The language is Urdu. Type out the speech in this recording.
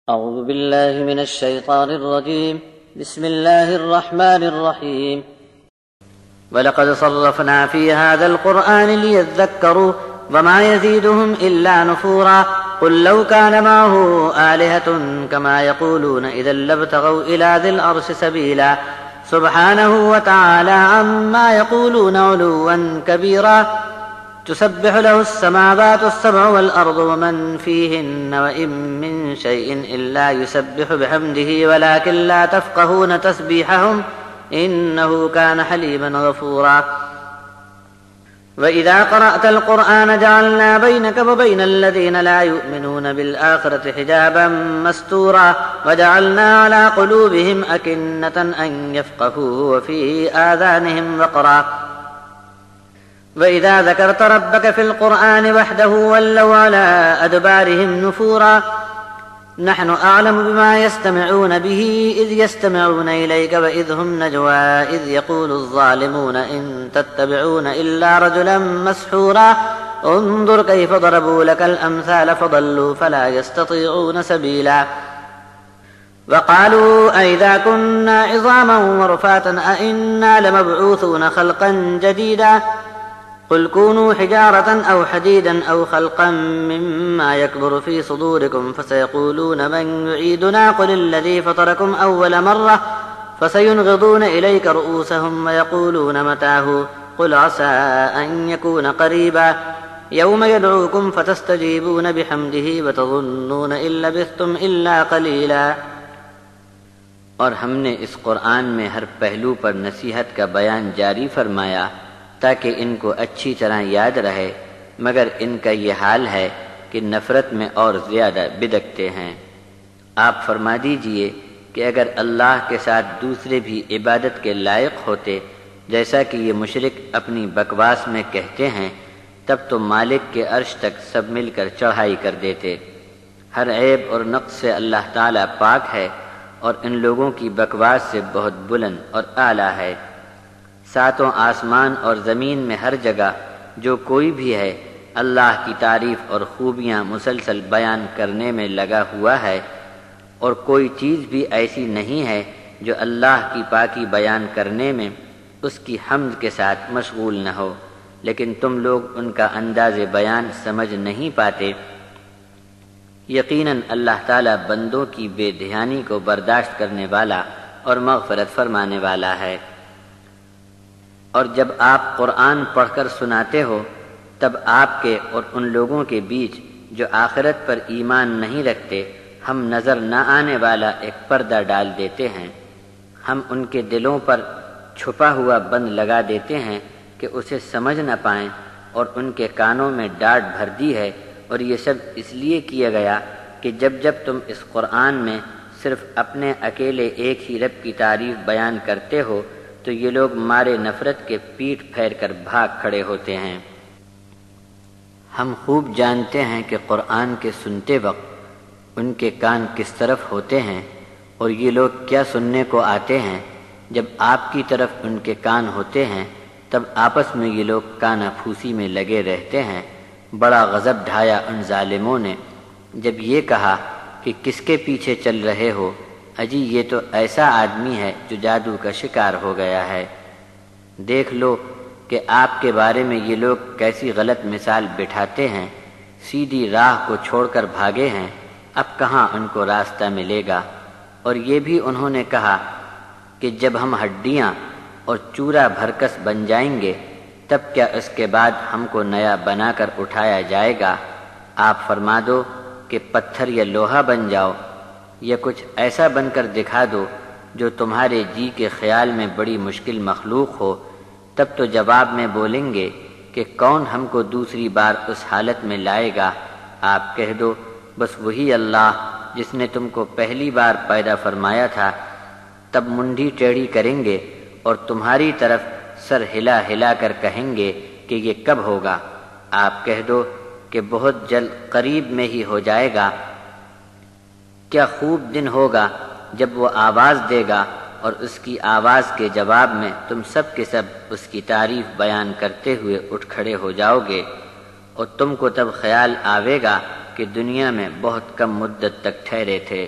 أعوذ بالله من الشيطان الرجيم بسم الله الرحمن الرحيم وَلَقَدْ صَرَّفْنَا فِي هَذَا الْقُرْآنِ لِيَذَّكَّرُوا وَمَا يَزِيدُهُمْ إِلَّا نُفُورًا قُلْ لَوْ كَانَ مَعَهُ آلِهَةٌ كَمَا يَقُولُونَ إِذًا لَابْتَغَوْا إِلَى ذِي الْعَرْشِ سَبِيلًا سُبْحَانَهُ وَتَعَالَى عَمَّا يَقُولُونَ عُلُوًّا كَبِيرًا تسبح له السماوات السبع والأرض ومن فيهن وإن من شيء إلا يسبح بحمده ولكن لا تفقهون تسبيحهم إنه كان حليما غفورا وإذا قرأت القرآن جعلنا بينك وبين الذين لا يؤمنون بالآخرة حجابا مستورا وجعلنا على قلوبهم أكنة أن يفقهوه وفي آذانهم وقرا وَإِذَا ذَكَرْتَ رَبَّكَ فِي الْقُرْآنِ وَحْدَهُ وَلَّوْا عَلَىٰ أَدْبَارِهِمْ نُفُورًا نَحْنُ أَعْلَمُ بِمَا يَسْتَمِعُونَ بِهِ إِذْ يَسْتَمِعُونَ إِلَيْكَ وَإِذْ هُمْ نَجْوَىٰ إِذْ يَقُولُ الظَّالِمُونَ إِن تَتَّبِعُونَ إِلَّا رَجُلًا مَّسْحُورًا انظُرْ كَيْفَ ضَرَبُوا لَكَ الْأَمْثَالَ فَضَلُّوا فَلَا يَسْتَطِيعُونَ سَبِيلًا وَقَالُوا أَإِذَا كُنَّا عِظَامًا وَرُفَاتًا أَإِنَّا لَمَبْعُوثُونَ خَلْقًا جَدِيدًا قُلْ كُونُوا حِجَارَةً أَوْ حَدِيدًا أَوْ خَلْقًا مِّمَّا يَكْبُرُ فِي صُدُورِكُمْ فَسَيَقُولُونَ مَن يُعِيدُنَا قُلِ الَّذِي فَطَرَكُمْ أَوَّلَ مَرَّةٍ فَسَيُنْغِضُونَ إِلَيْكَ رُءُوسَهُمْ وَيَقُولُونَ مَتَىٰ هُوَ قُلْ عَسَىٰ أَن يَكُونَ قَرِيبًا يَوْمَ يَدْعُوكُمْ فَتَسْتَجِيبُونَ بِحَمْدِهِ وَتَظُنُّونَ إِن لَّبِثْتُمْ إِلَّا قَلِيلًا۔ اور ہم نے اس قرآن میں ہر پہلو پر نصیحت کا بیان جاری فرمایا تاکہ ان کو اچھی طرح یاد رہے، مگر ان کا یہ حال ہے کہ نفرت میں اور زیادہ بدکتے ہیں۔ آپ فرما دیجئے کہ اگر اللہ کے ساتھ دوسرے بھی عبادت کے لائق ہوتے جیسا کہ یہ مشرک اپنی بکواس میں کہتے ہیں، تب تو مالک کے عرش تک سب مل کر چڑھائی کر دیتے۔ ہر عیب اور نقص سے اللہ تعالیٰ پاک ہے اور ان لوگوں کی بکواس سے بہت بلند اور اعلیٰ ہے۔ ساتوں آسمان اور زمین میں ہر جگہ جو کوئی بھی ہے اللہ کی تعریف اور خوبیاں مسلسل بیان کرنے میں لگا ہوا ہے، اور کوئی چیز بھی ایسی نہیں ہے جو اللہ کی پاکی بیان کرنے میں اس کی حمد کے ساتھ مشغول نہ ہو، لیکن تم لوگ ان کا انداز بیان سمجھ نہیں پاتے۔ یقیناً اللہ تعالیٰ بندوں کی بے دھیانی کو برداشت کرنے والا اور مغفرت فرمانے والا ہے۔ اور جب آپ قرآن پڑھ کر سناتے ہو تب آپ کے اور ان لوگوں کے بیچ جو آخرت پر ایمان نہیں رکھتے ہم نظر نہ آنے والا ایک پردہ ڈال دیتے ہیں۔ ہم ان کے دلوں پر چھپا ہوا بند لگا دیتے ہیں کہ اسے سمجھ نہ پائیں، اور ان کے کانوں میں ڈاٹ بھر دی ہے، اور یہ سب اس لیے کیا گیا کہ جب جب تم اس قرآن میں صرف اپنے اکیلے ایک ہی رب کی تعریف بیان کرتے ہو تو یہ لوگ مارے نفرت کے پیٹھ پھیر کر بھاگ کھڑے ہوتے ہیں۔ ہم خوب جانتے ہیں کہ قرآن کے سنتے وقت ان کے کان کس طرف ہوتے ہیں، اور یہ لوگ کیا سننے کو آتے ہیں۔ جب آپ کی طرف ان کے کان ہوتے ہیں تب آپس میں یہ لوگ کانا پھوسی میں لگے رہتے ہیں۔ بڑا غضب ڈھایا ان ظالموں نے جب یہ کہا کہ کس کے پیچھے چل رہے ہو، اجی یہ تو ایسا آدمی ہے جو جادو کا شکار ہو گیا ہے۔ دیکھ لو کہ آپ کے بارے میں یہ لوگ کیسی غلط مثال بٹھاتے ہیں، سیدھی راہ کو چھوڑ کر بھاگے ہیں، اب کہاں ان کو راستہ ملے گا۔ اور یہ بھی انہوں نے کہا کہ جب ہم ہڈیاں اور چورا بھرکس بن جائیں گے تب کیا اس کے بعد ہم کو نیا بنا کر اٹھایا جائے گا۔ آپ فرما دو کہ پتھر یا لوہا بن جاؤ، یا کچھ ایسا بن کر دکھا دو جو تمہارے جی کے خیال میں بڑی مشکل مخلوق ہو، تب تو جواب میں بولیں گے کہ کون ہم کو دوسری بار اس حالت میں لائے گا۔ آپ کہہ دو بس وہی اللہ جس نے تم کو پہلی بار پیدا فرمایا تھا۔ تب منڈی ٹیڑھی کریں گے اور تمہاری طرف سر ہلا ہلا کر کہیں گے کہ یہ کب ہوگا۔ آپ کہہ دو کہ بہت جلد قریب میں ہی ہو جائے گا۔ کیا خوب دن ہوگا جب وہ آواز دے گا اور اس کی آواز کے جواب میں تم سب کے سب اس کی تعریف بیان کرتے ہوئے اٹھ کھڑے ہو جاؤ گے، اور تم کو تب خیال آوے گا کہ دنیا میں بہت کم مدت تک ٹھہرے تھے